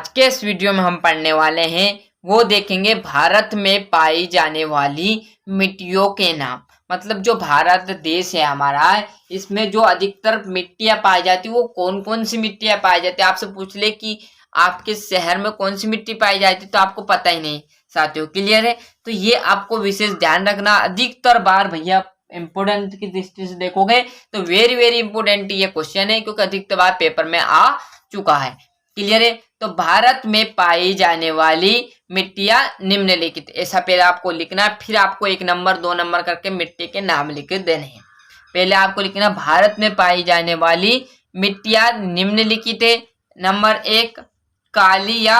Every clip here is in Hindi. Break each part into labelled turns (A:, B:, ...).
A: के इस वीडियो में हम पढ़ने वाले हैं वो देखेंगे भारत में पाई जाने वाली मिट्टियों के नाम। मतलब जो भारत देश है हमारा, इसमें जो अधिकतर मिट्टियां पाई जाती है वो कौन कौन सी मिट्टियां पाई जाती है। आपसे पूछ ले कि आपके शहर में कौन सी मिट्टी पाई जाती है तो आपको पता ही नहीं साथियों। क्लियर है? तो ये आपको विशेष ध्यान रखना। अधिकतर बार भैया इंपोर्टेंट की दृष्टि से देखोगे तो वेरी वेरी इंपोर्टेंट ये क्वेश्चन है, क्योंकि अधिकतर बार पेपर में आ चुका है। क्लियर है? तो भारत में पाई जाने वाली मिट्टियां निम्नलिखित, ऐसा पहले आपको लिखना है, फिर आपको 1 नंबर 2 नंबर करके मिट्टी के नाम लिख देने हैं। पहले आपको लिखना भारत में पाई जाने वाली मिट्टियां निम्नलिखित है। नंबर 1 काली या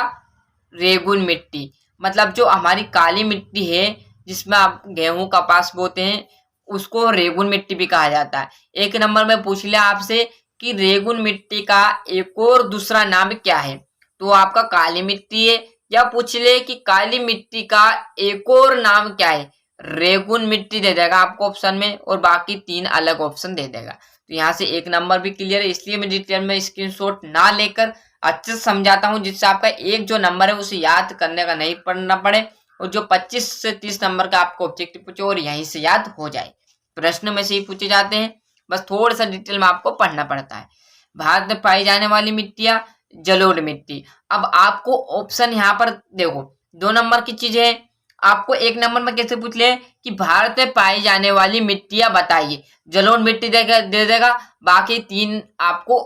A: रेगुन मिट्टी, मतलब जो हमारी काली मिट्टी है जिसमें आप गेहूं कपास बोते हैं उसको रेगुन मिट्टी भी कहा जाता है। 1 नंबर में पूछ लिया आपसे कि रेगुन मिट्टी का एक और दूसरा नाम क्या है, तो आपका काली मिट्टी है। या पूछ ले कि काली मिट्टी का एक और नाम क्या है, रेगुन मिट्टी दे देगा आपको ऑप्शन में, और बाकी 3 अलग ऑप्शन दे देगा। तो यहाँ से 1 नंबर भी क्लियर है, इसलिए मैं डिटेल में स्क्रीनशॉट ना लेकर अच्छे से समझाता हूँ, जिससे आपका एक जो नंबर है उसे याद करने का नहीं पड़ना पड़े, और जो 25 से 30 नंबर का आपको ऑब्जेक्टिव पूछे और यहीं से याद हो जाए। प्रश्न में से ही पूछे जाते हैं, बस थोड़ा सा डिटेल में आपको पढ़ना पड़ता है। भारत में पाई जाने वाली मिट्टियां, जलोढ़ मिट्टी। अब आपको ऑप्शन यहाँ पर देखो 2 नंबर की चीज है, आपको 1 नंबर में कैसे पूछ ले कि भारत में पाई जाने वाली मिट्टियां बताइए, जलोढ़ मिट्टी दे देगा, बाकी 3 आपको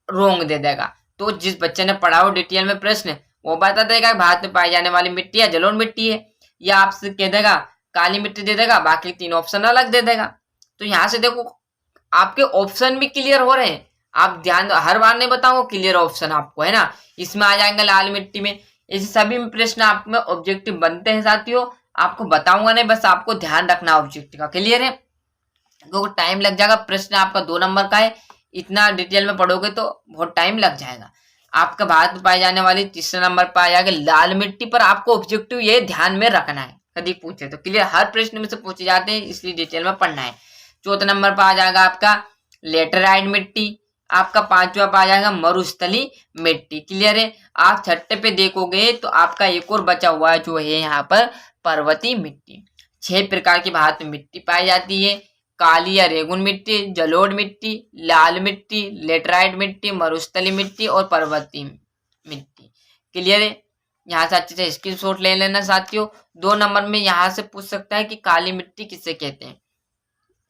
A: रोंग दे देगा। तो जिस बच्चे ने पढ़ा हो डिटेल में प्रश्न वो बता देगा भारत में पाई जाने वाली मिट्टी जलोढ़ मिट्टी है, या आपसे कह देगा काली मिट्टी दे देगा, बाकी 3 ऑप्शन अलग दे देगा। तो यहाँ से देखो आपके ऑप्शन भी क्लियर हो रहे हैं। आप ध्यान, हर बार नहीं बताऊंगा क्लियर ऑप्शन आपको, है ना। इसमें आ जाएंगे लाल मिट्टी में। ऐसे सभी प्रश्न आप में ऑब्जेक्टिव बनते हैं साथियों, आपको बताऊंगा नहीं, बस आपको ध्यान रखना ऑब्जेक्टिव का। क्लियर है? क्योंकि टाइम लग जाएगा, प्रश्न आपका 2 नंबर का है, इतना डिटेल में पढ़ोगे तो बहुत टाइम लग जाएगा। आपका भारत में पाई जाने वाली 3 नंबर पर आ जाएगा लाल मिट्टी पर। आपको ऑब्जेक्टिव ये ध्यान में रखना है, कभी पूछे तो। क्लियर? हर प्रश्न में से पूछे जाते हैं, इसलिए डिटेल में पढ़ना है। 4 नंबर पर आ जाएगा आपका लेटराइट मिट्टी। आपका 5वां पर आ जाएगा मरुस्थली मिट्टी। क्लियर है? आप 6ठे पे देखोगे तो आपका एक और बचा हुआ है जो है यहाँ पर पर्वतीय मिट्टी। 6 प्रकार की भारत में मिट्टी पाई जाती है, काली या रेगुन मिट्टी, जलोढ़ मिट्टी, लाल मिट्टी, लेटराइट मिट्टी, मरुस्थली मिट्टी और पर्वतीय मिट्टी। क्लियर है? यहाँ से अच्छे से स्क्रीनशॉट ले लेना साथियों। 2 नंबर में यहाँ से पूछ सकता है कि काली मिट्टी किसे कहते हैं,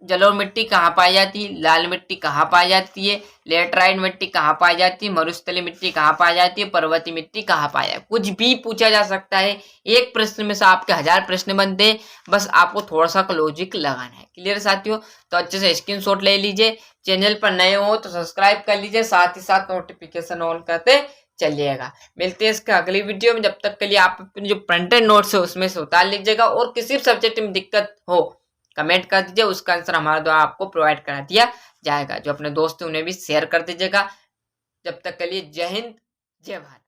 A: जलोढ़ मिट्टी कहाँ पाई जाती है, लाल मिट्टी कहाँ पाई जाती है, लेटराइट मिट्टी कहाँ पाई जाती है, मरुस्थली मिट्टी कहाँ पाई जाती है, पर्वतीय मिट्टी कहाँ पाई जाती है। कुछ भी पूछा जा सकता है, एक प्रश्न में से आपके 1000 प्रश्न बनते हैं, बस आपको थोड़ा सा लॉजिक लगाना है। क्लियर साथियों? तो अच्छे से स्क्रीनशॉट ले लीजिए। चैनल पर नए हो तो सब्सक्राइब कर लीजिए, साथ ही साथ नोटिफिकेशन ऑन करते चलिएगा। मिलते हैं इसके अगली वीडियो में, जब तक के लिए आप अपने जो प्रिंटेड नोट्स है उसमें से उतार लीजिएगा, और किसी भी सब्जेक्ट में दिक्कत हो कमेंट कर दीजिए, उसका आंसर हमारे द्वारा आपको प्रोवाइड करा दिया जाएगा। जो अपने दोस्त हैं उन्हें भी शेयर कर दीजिएगा। जब तक के लिए जय हिंद, जय भारत।